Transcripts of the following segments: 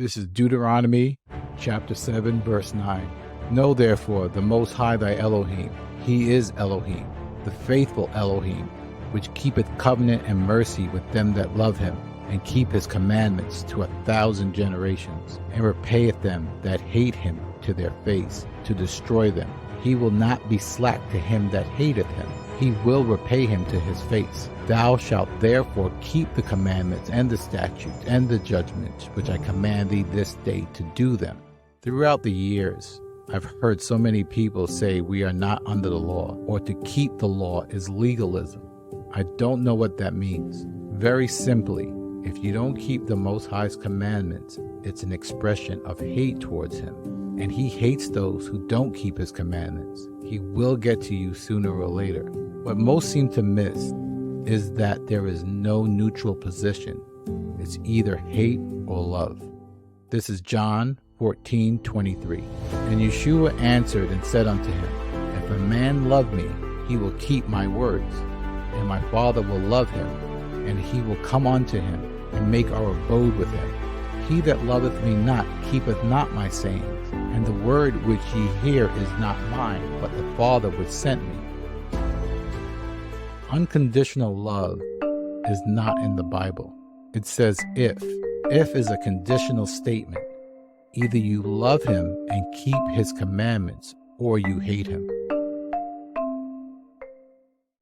This is Deuteronomy chapter 7, verse 9. Know therefore the Most High thy Elohim. He is Elohim, the faithful Elohim, which keepeth covenant and mercy with them that love him, and keep his commandments to 1,000 generations, and repayeth them that hate him to their face, to destroy them. He will not be slack to him that hateth him. He will repay him to his face. Thou shalt therefore keep the commandments and the statutes and the judgments which I command thee this day to do them. Throughout the years, I've heard so many people say we are not under the law, or to keep the law is legalism. I don't know what that means. Very simply, if you don't keep the Most High's commandments, it's an expression of hate towards him. And he hates those who don't keep his commandments. He will get to you sooner or later. What most seem to miss is that there is no neutral position. It's either hate or love. This is John 14:23. And Yeshua answered and said unto him, If a man love me, he will keep my words, and my Father will love him, and he will come unto him, and make our abode with him. He that loveth me not keepeth not my sayings, and the word which ye hear is not mine, but the Father which sent me. Unconditional love is not in the Bible. It says if. If is a conditional statement. Either you love him and keep his commandments, or you hate him.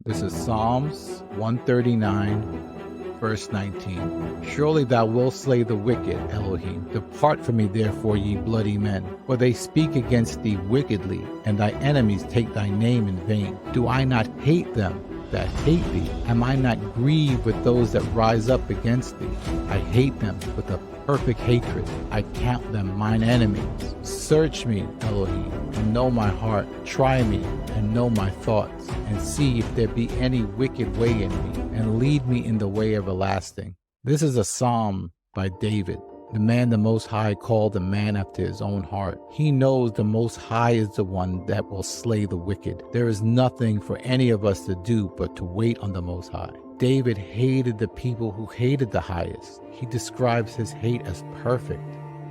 This is Psalms 139, verse 19. Surely thou wilt slay the wicked, Elohim. Depart from me therefore, ye bloody men. For they speak against thee wickedly, and thy enemies take thy name in vain. Do I not hate them that hate thee? Am I not grieved with those that rise up against thee? I hate them with a perfect hatred. I count them mine enemies. Search me, Elohim, and know my heart. Try me and know my thoughts, and see if there be any wicked way in me, and lead me in the way everlasting. This is a psalm by David, the man the Most High called a man after his own heart. He knows the Most High is the one that will slay the wicked. There is nothing for any of us to do but to wait on the Most High. David hated the people who hated the highest. He describes his hate as perfect.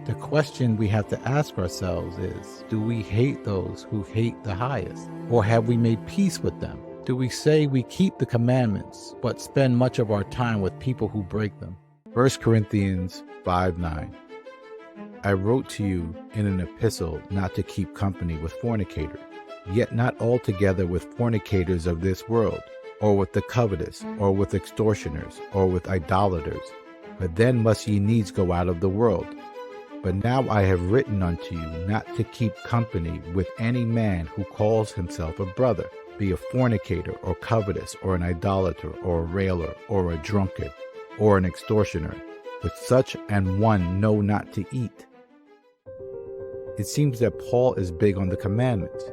The question we have to ask ourselves is, do we hate those who hate the highest? Or have we made peace with them? Do we say we keep the commandments, but spend much of our time with people who break them? 1 Corinthians 5:9. I wrote to you in an epistle not to keep company with fornicators, yet not altogether with fornicators of this world, or with the covetous, or with extortioners, or with idolaters. But then must ye needs go out of the world. But now I have written unto you not to keep company with any man who calls himself a brother, be a fornicator, or covetous, or an idolater, or a railer, or a drunkard, or an extortioner. With such an one know not to eat. It seems that Paul is big on the commandments.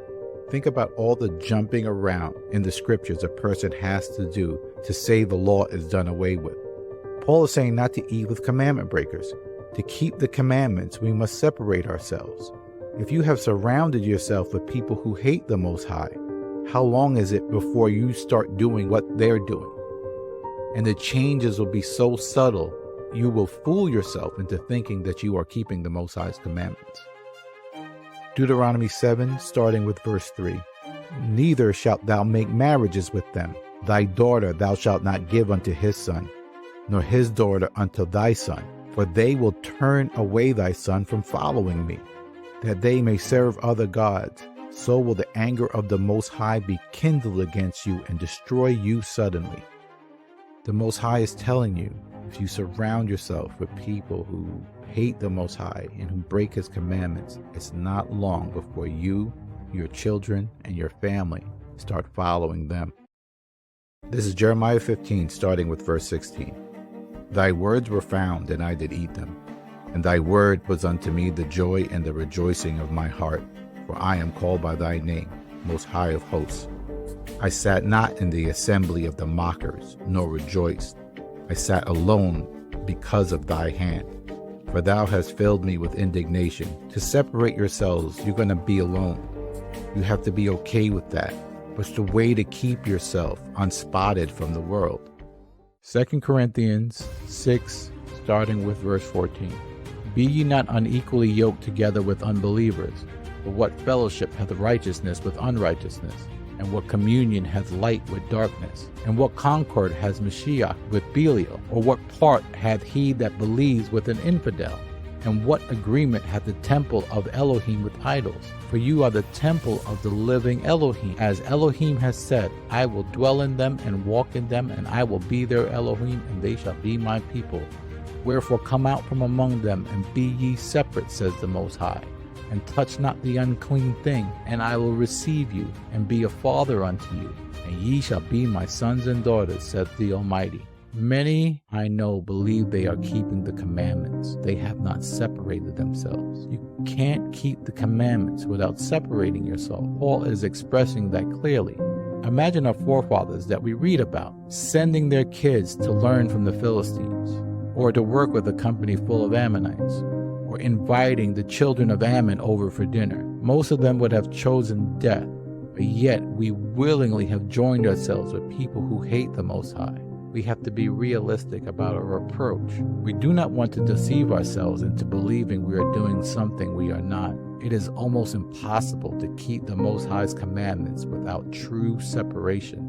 Think about all the jumping around in the scriptures a person has to do to say the law is done away with. Paul is saying not to eat with commandment breakers. To keep the commandments, we must separate ourselves. If you have surrounded yourself with people who hate the Most High, how long is it before you start doing what they're doing? And the changes will be so subtle, you will fool yourself into thinking that you are keeping the Most High's commandments. Deuteronomy 7, starting with verse 3. Neither shalt thou make marriages with them. Thy daughter thou shalt not give unto his son, nor his daughter unto thy son. For they will turn away thy son from following me, that they may serve other gods. So will the anger of the Most High be kindled against you and destroy you suddenly. The Most High is telling you, if you surround yourself with people who hate the Most High and who break his commandments, it's not long before you, your children, and your family start following them. This is Jeremiah 15, starting with verse 16. Thy words were found, and I did eat them. And thy word was unto me the joy and the rejoicing of my heart. For I am called by thy name, Most High of hosts. I sat not in the assembly of the mockers, nor rejoiced. I sat alone because of thy hand. For thou hast filled me with indignation. To separate yourselves, you're going to be alone. You have to be okay with that. But it's the way to keep yourself unspotted from the world. 2 Corinthians 6, starting with verse 14. Be ye not unequally yoked together with unbelievers. For what fellowship hath righteousness with unrighteousness? And what communion hath light with darkness? And what concord has Mashiach with Belial? Or what part hath he that believes with an infidel? And what agreement hath the temple of Elohim with idols? For you are the temple of the living Elohim. As Elohim has said, I will dwell in them and walk in them, and I will be their Elohim, and they shall be my people. Wherefore come out from among them, and be ye separate, says the Most High, and touch not the unclean thing, and I will receive you, and be a father unto you, and ye shall be my sons and daughters, saith the Almighty. Many, I know, believe they are keeping the commandments. They have not separated themselves. You can't keep the commandments without separating yourself. Paul is expressing that clearly. Imagine our forefathers that we read about, sending their kids to learn from the Philistines, or to work with a company full of Ammonites, or inviting the children of Ammon over for dinner. Most of them would have chosen death, but yet we willingly have joined ourselves with people who hate the Most High. We have to be realistic about our approach. We do not want to deceive ourselves into believing we are doing something we are not. It is almost impossible to keep the Most High's commandments without true separation.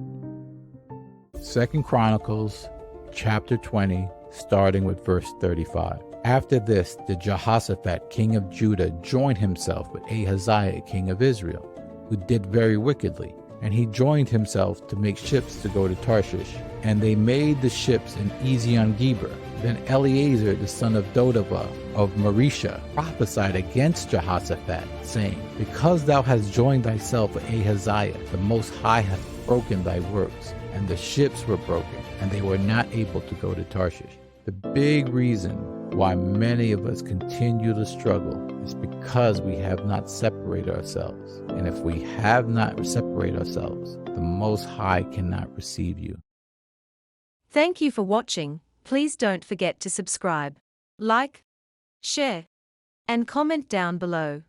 2 Chronicles chapter 20, starting with verse 35. After this, did Jehoshaphat, king of Judah, join himself with Ahaziah, king of Israel, who did very wickedly. And he joined himself to make ships to go to Tarshish. And they made the ships in Ezion-Geber. Then Eleazar, the son of Dodavah of Marisha, prophesied against Jehoshaphat, saying, Because thou hast joined thyself with Ahaziah, the Most High hath broken thy works. And the ships were broken, and they were not able to go to Tarshish. The big reason why many of us continue to struggle is because we have not separated ourselves. And if we have not separated ourselves, the Most High cannot receive you. Thank you for watching. Please don't forget to subscribe, like, share, and comment down below.